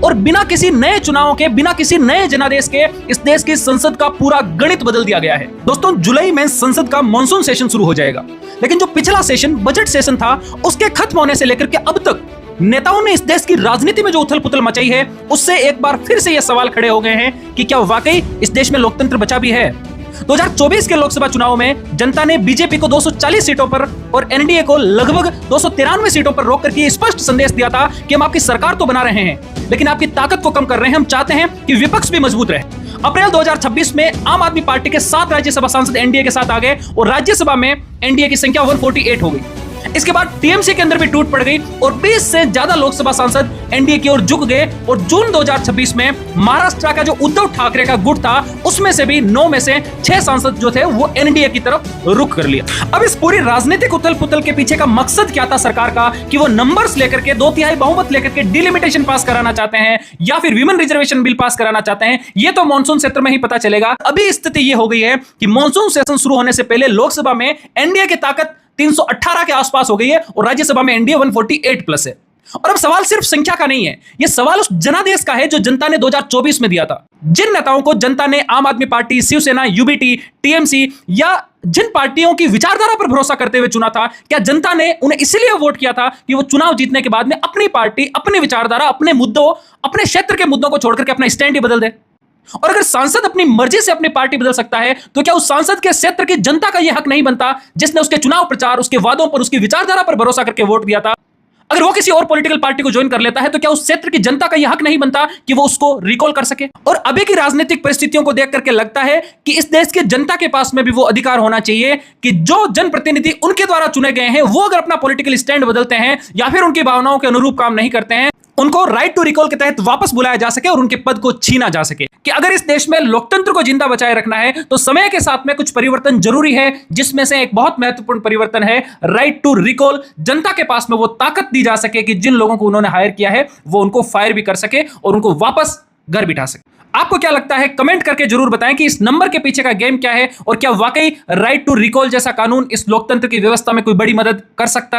और बिना किसी नए चुनाव के, बिना किसी नए जनादेश के इस देश की संसद का पूरा गणित बदल दिया गया है। दोस्तों, जुलाई में संसद का मॉनसून सेशन शुरू हो जाएगा, लेकिन जो पिछला सेशन बजट सेशन था, उसके खत्म होने से लेकर के अब तक नेताओं ने इस देश की राजनीति में जो उथल पुथल मचाई है, उससे एक बार फिर से ये सवाल खड़े हो गए हैं कि क्या वाकई इस देश में लोकतंत्र बचा भी है। 2024 के लोकसभा चुनाव में जनता ने बीजेपी को 240 सीटों पर और एनडीए को लगभग 293 सीटों पर रोक करके स्पष्ट संदेश दिया था कि हम आपकी सरकार तो बना रहे हैं, लेकिन आपकी ताकत को कम कर रहे हैं। हम चाहते हैं कि विपक्ष भी मजबूत रहे। अप्रैल 2026 में आम आदमी पार्टी के 7 राज्यसभा सांसद एनडीए के साथ आ गए और राज्यसभा में एनडीए की संख्या 148 हो गई। इसके बाद टीएमसी के अंदर भी टूट पड़ गई और 20 से ज्यादा लोकसभा सांसद एनडीए की ओर झुक गए और जून 2026 में महाराष्ट्र का जो उद्धव ठाकरे का गुट था, उसमें से भी 9 में से 6 सांसद जो थे वो एनडीए की तरफ रुख कर लिया। अब इस पूरी राजनीतिक उथल पुथल के पीछे का मकसद क्या था सरकार का, कि वो नंबर्स लेकर के 2/3 बहुमत लेकर के डिलिमिटेशन पास कराना चाहते हैं या फिर विमेन रिजर्वेशन बिल पास कराना चाहते हैं, ये तो मानसून सत्र में ही पता चलेगा। अभी स्थिति ये हो गई है कि मानसून सेशन शुरू होने से पहले लोकसभा में एनडीए की ताकत 318 के आसपास हो गई है और राज्यसभा में एनडीए 148 प्लस है। और अब सवाल सिर्फ संख्या का नहीं है, यह सवाल उस जनादेश का है जो जनता ने 2024 में दिया था। जिन नेताओं को जनता ने आम आदमी पार्टी, शिवसेना, यूबीटी, टीएमसी या जिन पार्टियों की विचारधारा पर भरोसा करते हुए चुना था, क्या जनता ने उन्हें इसलिए वोट किया था कि वो चुनाव जीतने के बाद में अपनी पार्टी, अपनी विचारधारा, अपने मुद्दों, अपने क्षेत्र के मुद्दों को छोड़कर के अपना स्टैंड ही बदल दे? और अगर सांसद अपनी मर्जी से अपनी पार्टी बदल सकता है, तो क्या उस सांसद के क्षेत्र की जनता का यह हक नहीं बनता, जिसने उसके चुनाव प्रचार, उसके वादों पर, उसकी विचारधारा पर भरोसा करके वोट दिया था? अगर वो किसी और पॉलिटिकल पार्टी को ज्वाइन कर लेता है, तो क्या उस क्षेत्र की जनता का यह हक नहीं बनता कि वो उसको रिकॉल कर सके? और अभी की राजनीतिक परिस्थितियों को देख करके लगता है कि इस देश की जनता के पास में भी वो अधिकार होना चाहिए कि जो जनप्रतिनिधि उनके द्वारा चुने गए हैं, वो अगर अपना पॉलिटिकल स्टैंड बदलते हैं या फिर उनकी भावनाओं के अनुरूप काम नहीं करते हैं, उनको राइट टू रिकॉल के तहत वापस बुलाया जा सके और उनके पद को छीना जा सके। कि अगर इस देश में लोकतंत्र को जिंदा बचाए रखना है, तो समय के साथ में कुछ परिवर्तन जरूरी है, जिसमें से एक बहुत महत्वपूर्ण परिवर्तन है राइट टू रिकॉल। जनता के पास में वो ताकत दी जा सके कि जिन लोगों को उन्होंने हायर किया है, वो उनको फायर भी कर सके और उनको वापस घर बिठा सके। आपको क्या लगता है? कमेंट करके जरूर बताएं कि इस नंबर के पीछे का गेम क्या है और क्या वाकई राइट टू रिकॉल जैसा कानून इस लोकतंत्र की व्यवस्था में कोई बड़ी मदद कर सकता है।